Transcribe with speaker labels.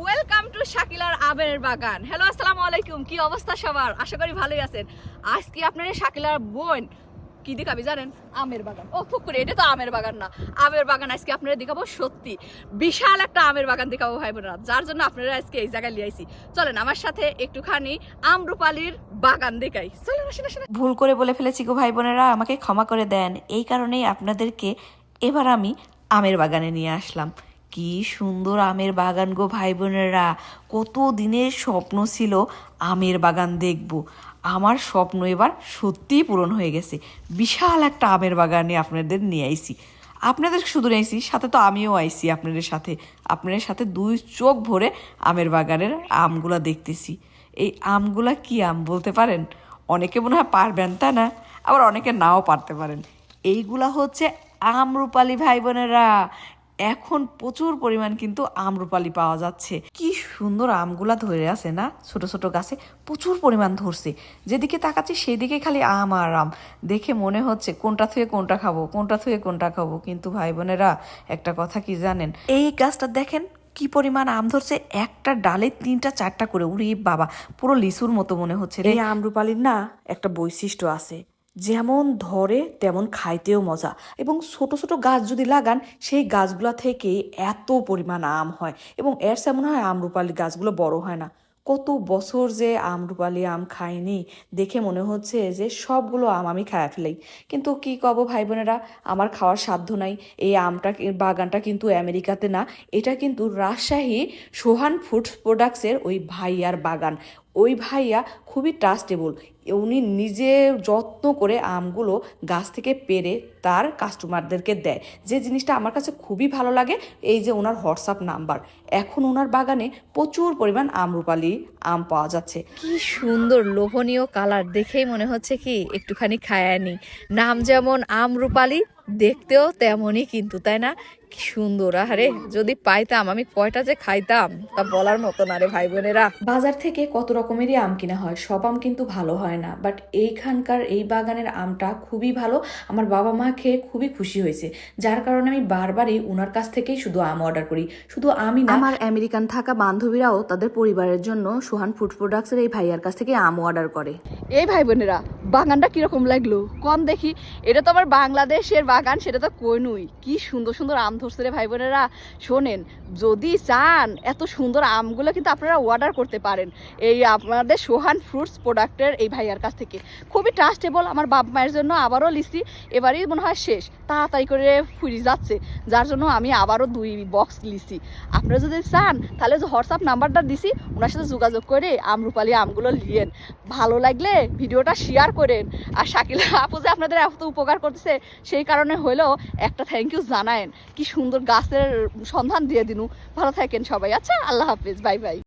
Speaker 1: Welcome to শাকিলার আমের বাগান। Hello, আসসালামু আলাইকুম। কি অবস্থা সবার? আশা করি ভালোই আছেন। আজকে আপনারা শাকিলার বোন কি দেখাবি জানেন? আমের বাগান। ও খুব করে, এটা তো আমের বাগান না, আমের বাগান। আজকে আপনারা দেখাবো সত্যি বিশাল একটা আমের বাগান দেখাবো ভাই বোনেরা, যার জন্য আপনারা আজকে এই জায়গায় লিয়ে আইছি। চলেন আমার সাথে একটুখানি আমরুপালির বাগান দেখাই। চলেন আসেন আসেন।
Speaker 2: ভুল করে বলে ফেলেছি গো ভাই বোনেরা, আমাকে ক্ষমা করে দেন। এই কারণেই আপনাদেরকে এবার আমি আমের বাগানে নিয়ে আসলাম। কি সুন্দর আমের বাগান গো ভাই বোনেরা, কত দিনের স্বপ্ন ছিল আমের বাগান দেখব। আমার স্বপ্ন এবার সত্যিই পূরণ হয়ে গেছে। বিশাল একটা আমের বাগানে আপনাদের নিয়ে আইছি। আপনাদের শুধু নিয়েছি, সাথে তো আমিও আইছি আপনাদের সাথে দুই চোখ ভরে আমের বাগানের আমগুলা দেখতেছি। এই আমগুলা কি আম বলতে পারেন? অনেকে মনে হয় পারবেন, তা না, আবার অনেকে নাও পারতে পারেন। এইগুলা হচ্ছে আমরুপালি ভাই বোনেরা। এখন প্রচুর পরিমাণ কিন্তু আমরুপালি পাওয়া যাচ্ছে। কি সুন্দর আমগুলা ধরে আছে না, ছোট ছোট গাছে প্রচুর পরিমাণ ধরছে। যেদিকে তাকাচ্ছি সেদিকে খালি আম আর আম। দেখে মনে হচ্ছে কোনটা থেকে কোনটা খাবো। কিন্তু ভাই বোনেরা, একটা কথা কি জানেন? এই গাছটা দেখেন কি পরিমাণ আম ধরছে, একটা ডালে 3-4টা করে। উড়ি বাবা, পুরো লিচুর মতো মনে হচ্ছে রে। এই আমরুপালির না একটা বৈশিষ্ট্য আছে, যেমন ধরে তেমন খাইতেও মজা। এবং ছোট ছোট গাছ যদি লাগান, সেই গাছগুলা থেকে এত পরিমাণ আম হয়। এবং এর সে মনে হয় আমরুপালি গাছগুলো বড় হয় না। কত বছর যে আমরুপালি আম খাইনি, দেখে মনে হচ্ছে যে সবগুলো আম আমি খায়া ফেলাই। কিন্তু কি কব ভাই বোনেরা, আমার খাওয়ার সাধ্য নাই। এই আমটা বাগানটা কিন্তু আমেরিকাতে না, এটা কিন্তু রাজশাহী সোহান ফুডস প্রোডাক্টসের ওই ভাইয়ার বাগান। ওই ভাইয়া খুবই ট্রাস্টেবল। উনি নিজে যত্ন করে আমগুলো গাছ থেকে পেড়ে তার কাস্টমারদেরকে দেয়। যে জিনিসটা আমার কাছে খুবই ভালো লাগে, এই যে ওনার হোয়াটসঅ্যাপ নাম্বার। এখন ওনার বাগানে প্রচুর পরিমাণ আমরুপালি আম পাওয়া যাচ্ছে।
Speaker 1: কি সুন্দর লোভনীয় কালার, দেখেই মনে হচ্ছে কি একটুখানি খায়ানি। নাম যেমন আমরুপালি, দেখতেও তেমনই কিন্তু, তাই না? কি সুন্দর। আরে যদি পাইতাম আমি কয়টা যে খাইতাম তা বলার মতো না রে ভাই বোনেরা।
Speaker 2: বাজার থেকে কত রকমেরই আম কিনা হয়, সব আম কিন্তু ভালো হয় না। বাট এইখানকার এই বাগানের আমটা খুবই ভালো। আমার বাবা মা খেয়ে খুবই খুশি হয়েছে, যার কারণে আমি বারবারই ওনার কাছ থেকেই শুধু আম অর্ডার করি। শুধু আমি না, আমার আমেরিকান থাকা বান্ধবীরাও তাদের পরিবারের জন্য সোহান ফুড প্রোডাক্টসের এই ভাইয়ার কাছ থেকে আম অর্ডার করে।
Speaker 1: এই ভাই বোনেরা, বাগানটা কিরকম লাগলো কম দেখি? এটা তো আমার বাংলাদেশের বাগান, সেটা তো কইনুই। কি সুন্দর সুন্দর আম ধরছে রে ভাই বোনেরা। শোনেন, যদি চান এত সুন্দর আমগুলো কিন্তু আপনারা অর্ডার করতে পারেন এই আপনাদের সোহান ফ্রুটস প্রোডাক্টের এই ভাইয়ার কাছ থেকে। খুবই ট্রাস্টেবল। আমার বাপ মায়ের জন্য আবারও লিছি, এবারই মনে হয় শেষ, তাড়াতাড়ি করে ফুরিয়ে যাচ্ছে, যার জন্য আমি আবারও 2 বক্স লিছি। আপনারা যদি চান তাহলে যে হোয়াটসঅ্যাপ নাম্বারটা দিছি, ওনার সাথে যোগাযোগ করে আমরুপালি আমগুলো নিয়েন। ভালো লাগলে ভিডিওটা শেয়ার করেন। আর শাকিলা আপু যে আপনাদের এত উপকার করতেছে, সেই কারণে হলেও একটা থ্যাংক ইউ জানায়েন। কি সুন্দর গাছের সন্ধান দিয়ে দিনু। ভালো থাকেন সবাই। আচ্ছা, আল্লাহ হাফিজ, বাই বাই।